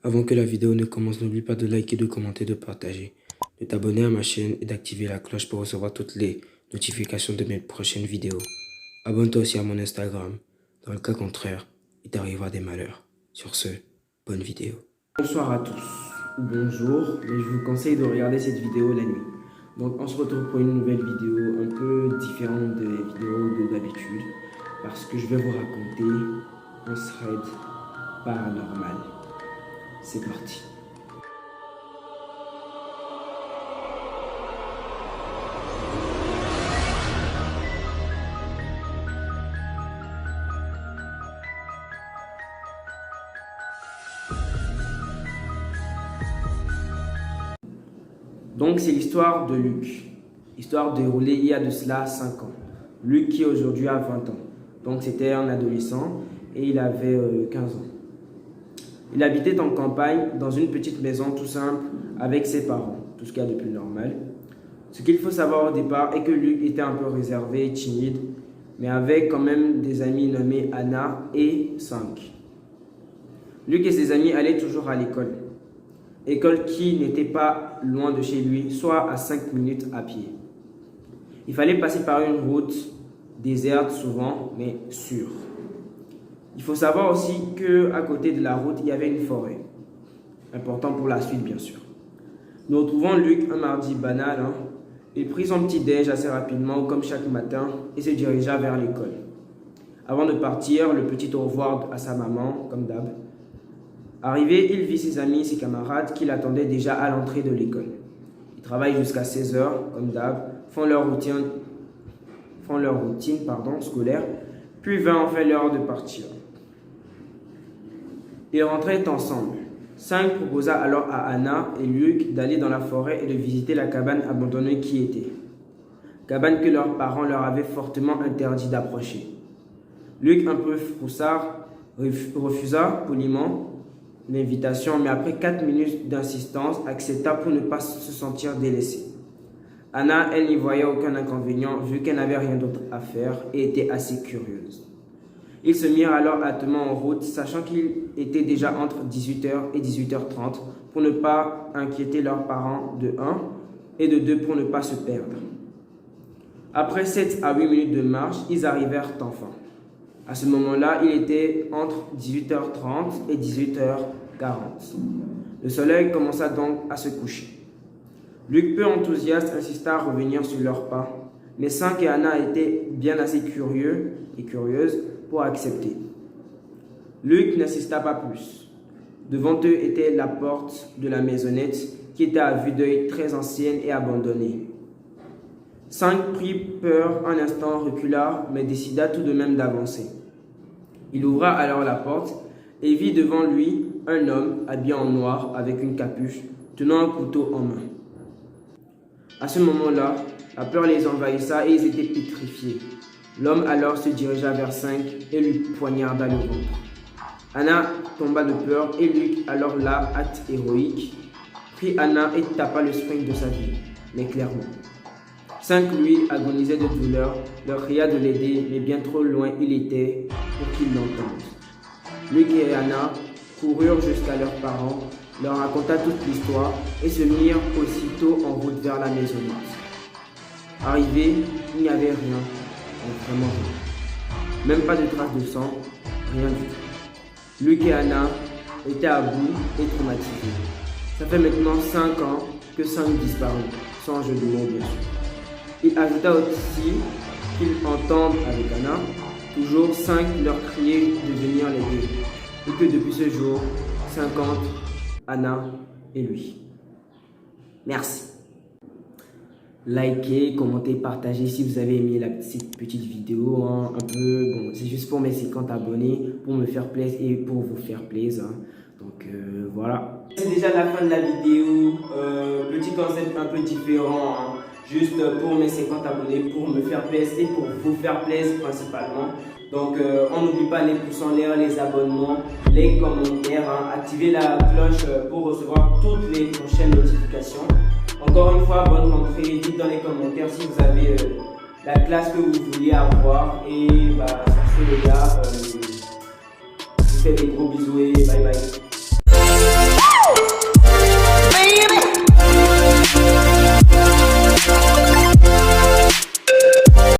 Avant que la vidéo ne commence, n'oublie pas de liker, de commenter, de partager, de t'abonner à ma chaîne et d'activer la cloche pour recevoir toutes les notifications de mes prochaines vidéos. Abonne-toi aussi à mon Instagram. Dans le cas contraire, il t'arrivera des malheurs. Sur ce, bonne vidéo. Bonsoir à tous, ou bonjour, mais je vous conseille de regarder cette vidéo la nuit. Donc on se retrouve pour une nouvelle vidéo un peu différente des vidéos d'habitude, parce que je vais vous raconter un thread paranormal. C'est parti. Donc c'est l'histoire de Luc. Histoire déroulée il y a de cela 5 ans. Luc qui aujourd'hui a 20 ans. Donc c'était un adolescent et il avait 15 ans. Il habitait en campagne dans une petite maison tout simple avec ses parents. Tout ce qu'il y a de plus normal. Ce qu'il faut savoir au départ est que Luc était un peu réservé et timide, mais avait quand même des amis nommés Anna et 5. Luc et ses amis allaient toujours à l'école. École qui n'était pas loin de chez lui, soit à 5 minutes à pied. Il fallait passer par une route déserte souvent, mais sûre. Il faut savoir aussi qu'à côté de la route, il y avait une forêt. Important pour la suite, bien sûr. Nous retrouvons Luc un mardi banal. Il prit son petit déj assez rapidement, comme chaque matin, et se dirigea vers l'école. Avant de partir, le petit au revoir à sa maman, comme d'hab. Arrivé, il vit ses amis et ses camarades qui l'attendaient déjà à l'entrée de l'école. Ils travaillent jusqu'à 16 h, comme d'hab, font leur routine scolaire, puis vint enfin l'heure de partir. Ils rentraient ensemble. 5 proposa alors à Anna et Luc d'aller dans la forêt et de visiter la cabane abandonnée qui était. Cabane que leurs parents leur avaient fortement interdit d'approcher. Luc, un peu froussard, refusa poliment l'invitation, mais après 4 minutes d'insistance, accepta pour ne pas se sentir délaissée. Anna, elle n'y voyait aucun inconvénient vu qu'elle n'avait rien d'autre à faire et était assez curieuse. Ils se mirent alors hâtement en route, sachant qu'il était déjà entre 18 h et 18 h 30 pour ne pas inquiéter leurs parents de 1 et de 2 pour ne pas se perdre. Après 7 à 8 minutes de marche, ils arrivèrent enfin. À ce moment-là, il était entre 18 h 30 et 18 h 40. Le soleil commença donc à se coucher. Luc, peu enthousiaste, insista à revenir sur leurs pas, mais 5 et Anna étaient bien assez curieux et curieuses pour accepter. Luc n'insista pas plus. Devant eux était la porte de la maisonnette qui était à vue d'œil très ancienne et abandonnée. 5 prit peur un instant, recula, mais décida tout de même d'avancer. Il ouvra alors la porte et vit devant lui un homme habillé en noir avec une capuche, tenant un couteau en main. À ce moment-là, la peur les envahissa et ils étaient pétrifiés. L'homme alors se dirigea vers 5 et lui poignarda le ventre. Anna tomba de peur et Luc, alors là, hâte héroïque, prit Anna et tapa le spring de sa vie, mais clairement. 5, lui, agonisait de douleur, leur cria de l'aider, mais bien trop loin il était pour qu'ils l'entendent. Luc et Anna coururent jusqu'à leurs parents, leur raconta toute l'histoire et se mirent aussitôt en route vers la maisonnette. Arrivés, il n'y avait rien, vraiment rien. Même pas de traces de sang, rien du tout. Luc et Anna étaient à bout et traumatisés. Ça fait maintenant 5 ans que 5 disparus, sans jeu de mots bien sûr. Il ajouta aussi qu'ils entendent avec Anna, toujours 5 leur crier de venir l'aider, et que depuis ce jour, 50, Anna et lui. Merci. Likez, commentez, partagez si vous avez aimé cette petite vidéo. Un peu, bon, c'est juste pour mes 50 abonnés, pour me faire plaisir et pour vous faire plaisir. Donc voilà. C'est déjà la fin de la vidéo. Petit concept un peu différent. Juste pour mes 50 abonnés, pour me faire plaisir et pour vous faire plaisir principalement. Donc on n'oublie pas les pouces en l'air, les abonnements, les commentaires, activez la cloche pour recevoir toutes les prochaines notifications. Encore une fois, bonne rentrée, dites dans les commentaires si vous avez la classe que vous vouliez avoir. Et sur ce les gars, je vous fais des gros bisous et bye bye.